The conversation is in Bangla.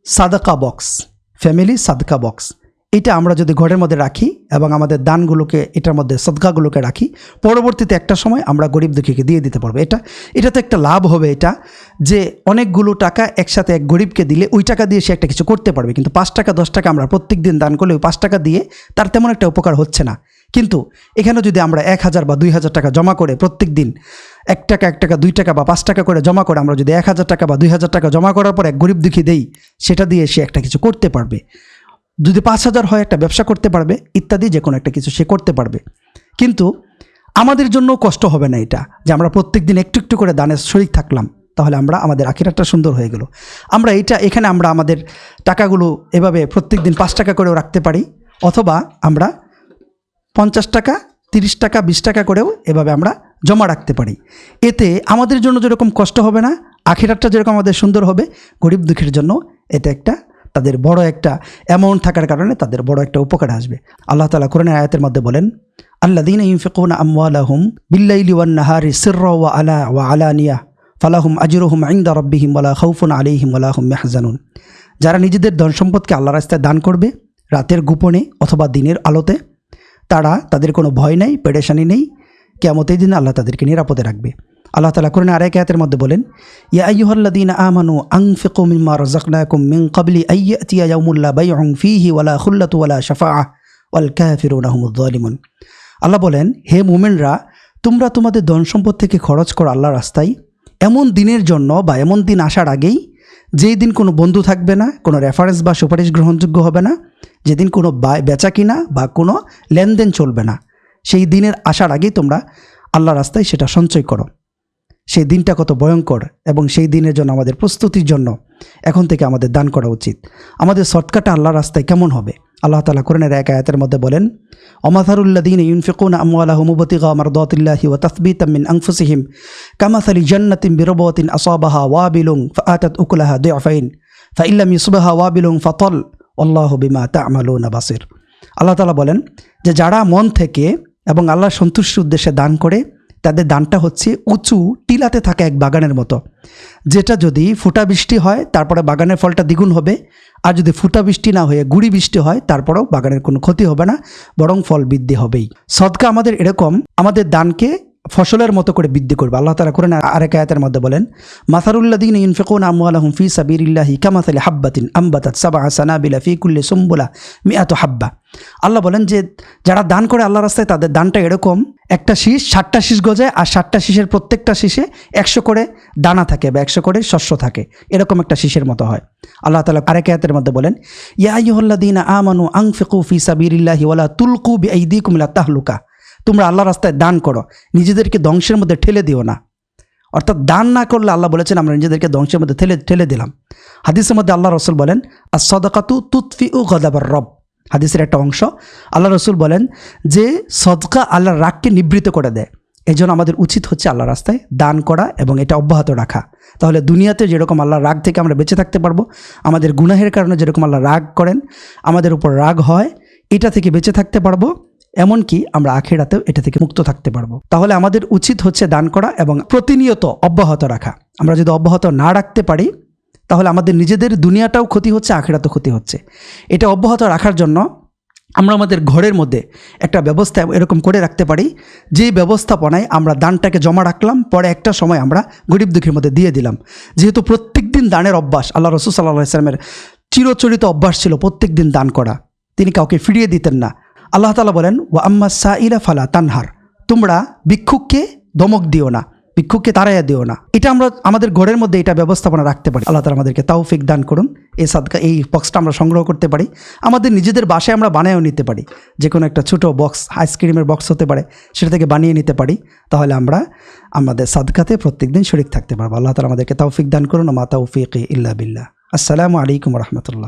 সাদাকা বক্স, ফ্যামিলি সাদকা বক্স, এটা আমরা যদি ঘরের মধ্যে রাখি এবং আমাদের দানগুলোকে এটার মধ্যে সদকাগুলোকে রাখি, পরবর্তীতে একটা সময় আমরা গরিব দুঃখীকে দিয়ে দিতে পারবো। এটাতে একটা লাভ হবে, এটা যে অনেকগুলো টাকা একসাথে এক গরিবকে দিলে ওই টাকা দিয়ে সে একটা কিছু করতে পারবে। কিন্তু 5 টাকা 10 টাকা আমরা প্রত্যেক দিন দান করলে ওই 5 টাকা দিয়ে তার তেমন একটা উপকার হচ্ছে না। কিন্তু এখানে যদি আমরা 1000 বা 2000 টাকা জমা করে প্রত্যেক দিন 1 টাকা 1 টাকা 2 টাকা বা 5 টাকা করে জমা করে আমরা যদি 1000 টাকা বা 2000 টাকা জমা করার পর এক গরিব দুঃখী দেই, সেটা দিয়ে সে একটা কিছু করতে পারবে। যদি 5000 হয় একটা ব্যবসা করতে পারবে, ইত্যাদি যে কোনো একটা কিছু সে করতে পারবে। কিন্তু আমাদের জন্য কষ্ট হবে না এটা যে আমরা প্রত্যেক দিন একটু একটু করে দানের শরীক থাকলাম, তাহলে আমাদের আখিরাতটা সুন্দর হয়ে গেল। আমরা এখানে আমরা আমাদের টাকাগুলো এভাবে প্রত্যেক দিন 5 টাকা করেও রাখতে পারি, অথবা আমরা 50 টাকা 30 টাকা 20 টাকা করেও এভাবে আমরা জমা রাখতে পারি। এতে আমাদের জন্য যেরকম কষ্ট হবে না, আখিরাতটা যেরকম আমাদের সুন্দর হবে, গরিব দুঃখীর জন্য এটা একটা তাদের বড় একটা অ্যামাউন্ট থাকার কারণে তাদের বড় একটা উপকার আসবে। আল্লাহ তাআলা কোরআনের আয়াতের মধ্যে বলেন, আল্লাযীনা ইউনফিকুনা আমওয়ালাহুম বিল্লাইলি ওয়ান নাহারি সিররা ওয়া আলানিয়া ফালাহুম আজরুহুম ইনদা রাব্বিহিম ওয়ালা খাউফুন আলাইহিম ওয়ালা হুম ইয়াহজানুন। যারা নিজেদের ধন সম্পদকে আল্লাহর রাস্তায় দান করবে, রাতের গোপনে অথবা দিনের আলোতে, তাদের কোনো ভয় নেই, পেরেশানি নেই, কিয়ামতের দিন আল্লাহ তাদেরকে নিরাপদে রাখবে। আল্লাহ তাআলা কোরআনের আরেক আয়াতের মধ্যে বলেন, ইয়া আইয়ুহাল্লাযীনা আমানু আনফিকু মিম্মা রাযাকনাকুম মিন ক্বাবলি আইয়াতিয়া ইয়াউমুন লা বাইউন ফীহি ওয়ালা খুল্লাতু ওয়ালা শাফাআহ ওয়াল কাফিরুনা হুমুয যালিমুন। আল্লাহ বলেন, হে মুমিনরা, তোমরা তোমাদের ধন সম্পদ থেকে খরচ করো আল্লাহর রাস্তায় এমন দিনের জন্য বা এমন দিন আসার আগেই, যেই দিন কোনো বন্ধু থাকবে না, কোনো রেফারেন্স বা সুপারিশ গ্রহণযোগ্য হবে না, যেদিন কোনো বেচা কিনা বা কোনো লেনদেন চলবে না, সেই দিনের আসার আগেই তোমরা আল্লাহর রাস্তায় সেটা সঞ্চয় করো। সেই দিনটা কত ভয়ঙ্কর, এবং সেই দিনের জন্য আমাদের প্রস্তুতির জন্য এখন থেকে আমাদের দান করা উচিত। আমাদের সদকাটা আল্লাহর রাস্তায় কেমন হবে? আল্লাহ তাআলা কোরআনের এক আয়াতের মধ্যে বলেন, ওমাথারুল্লাযীনা ইউনফিকুনা আমওয়ালাহুম ইবতিগা মারদাতিল্লাহি ওয়া তাসবিতাম মিন আনফুসিহিম কামাসালি জান্নাতিন বিরবওয়াতিন আসাবাহা ওয়াবিলুন ফাআতাত উকুলাহা দু'ফাইন ফাইল্লাম ইউসবাহা ওয়াবিলুন ফাতাল আল্লাহু বিমা তা'মালুনা বাসির। আল্লাহ তাআলা বলেন যে যারা মন থেকে এবং আল্লাহর সন্তুষ্টির উদ্দেশ্যে দান করে, তাদের দানটা হচ্ছে উঁচু টিলাতে থাকা এক বাগানের মতো, যেটা যদি ফোঁটা বৃষ্টি হয় তারপরে বাগানের ফলটা দ্বিগুণ হবে, আর যদি ফোঁটা বৃষ্টি না হয়ে গুড়ি বৃষ্টি হয় তারপরেও বাগানের কোনো ক্ষতি হবে না, বরং ফল বৃদ্ধি হবেই। সদকা আমাদের এরকম আমাদের দানকে ফসলের মতো করে বৃদ্ধি করবে। আল্লাহ তাআলা কোরআনে আরেক আয়াতের মধ্যে বলেন, মাসারুল্লাযীনা ইউনফিকুনা আমওয়ালাহুম ফী সাবিলিল্লাহি কামাসালি হাব্বাতিন আম্বাতাত সাবআ সানাবিলা ফী কুল্লি সুমবুলা মিআতু হাব্বা। আল্লাহ বলেন যে যারা দান করে আল্লাহর রাস্তায়, তাদের দানটা এরকম, একটা শীষ 60টা শীষ গজায়, আর 60টা শীষের প্রত্যেকটা শীষে 100 করে দানা থাকে বা 100 করে শস্য থাকে, এরকম একটা শীষের মতো হয়। আল্লাহ তাআলা আরেক আয়াতের মধ্যে বলেন, ইয়া আইয়ুহাল্লাযীনা আমানু আনফিকু ফী সাবিলিল্লাহি ওয়ালা তুলকু বিআইদিকুম ইলা তাহলুকা। তোমরা আল্লাহর রাস্তায় দান করো, নিজেদেরকে ধ্বংসের মধ্যে ঠেলে দিও না। অর্থাৎ দান না করলে আল্লাহ বলেছেন আমরা নিজেদেরকে ধ্বংসের মধ্যে ঠেলে দিলাম। হাদিসের মধ্যে আল্লাহ রাসূল বলেন, আস-সাদাকাতু তুতফিউ গাদাবার রব। হাদিসের একটা অংশ আল্লাহ রাসূল বলেন যে সদকা আল্লাহর রাগকে নিবৃত্ত করে দেয়। এই জন্য আমাদের উচিত হচ্ছে আল্লাহর রাস্তায় দান করা এবং এটা অব্যাহত রাখা। তাহলে দুনিয়াতে যেরকম আল্লাহর রাগ থেকে আমরা বেঁচে থাকতে পারবো, আমাদের গুনাহের কারণে যেরকম আল্লাহ রাগ করেন, আমাদের উপর রাগ হয়, এটা থেকে বেঁচে থাকতে পারবো, এমনকি আমরা আখিরাতেও এটা থেকে মুক্ত থাকতে পারবো। তাহলে আমাদের উচিত হচ্ছে দান করা এবং প্রতিনিয়ত অব্যাহত রাখা। আমরা যদি অব্যাহত না রাখতে পারি, তাহলে আমাদের নিজেদের দুনিয়াটাও ক্ষতি হচ্ছে, আখিরাতও ক্ষতি হচ্ছে। এটা অব্যাহত রাখার জন্য আমরা আমাদের ঘরের মধ্যে একটা ব্যবস্থা এরকম করে রাখতে পারি, যে ব্যবস্থাপনায় আমরা দানটাকে জমা রাখলাম, পরে একটা সময় আমরা গরিব দুঃখীর মধ্যে দিয়ে দিলাম। যেহেতু প্রত্যেক দিন দানের অভ্যাস, আল্লাহ রাসূল সাল্লাল্লাহু আলাইহি ওয়াসাল্লামের চিরচরিত অভ্যাস ছিল প্রত্যেক দিন দান করা, তিনি কাউকে ফিরিয়ে দিতেন না। আল্লাহ তাআলা বলেন, ওয়া আম্মা সাইলা ফালা তানহার। তোমরা ভিক্ষুককে ধমক দিও না, ভিক্ষুককে তাড়াইয়া দিও না। এটা আমরা আমাদের ঘরের মধ্যে এটা ব্যবস্থাপনা রাখতে পারি। আল্লাহ তাআলা আমাদেরকে তৌফিক দান করুন। এই সাদকা, এই বক্সটা আমরা সংগ্রহ করতে পারি, আমাদের নিজেদের বাসায় আমরা বানিয়েও নিতে পারি। যে কোনো একটা ছোটো বক্স, আইসক্রিমের বক্স হতে পারে, সেটা থেকে বানিয়ে নিতে পারি। তাহলে আমরা আমাদের সাদকাতে প্রত্যেকদিন শরীক থাকতে পারবো। আল্লাহ তাআলা আমাদেরকে তৌফিক দান করুন। মা তাওফিকি ইল্লা বিল্লাহ। আসসালামু আলাইকুম ওয়া রাহমাতুল্লাহ।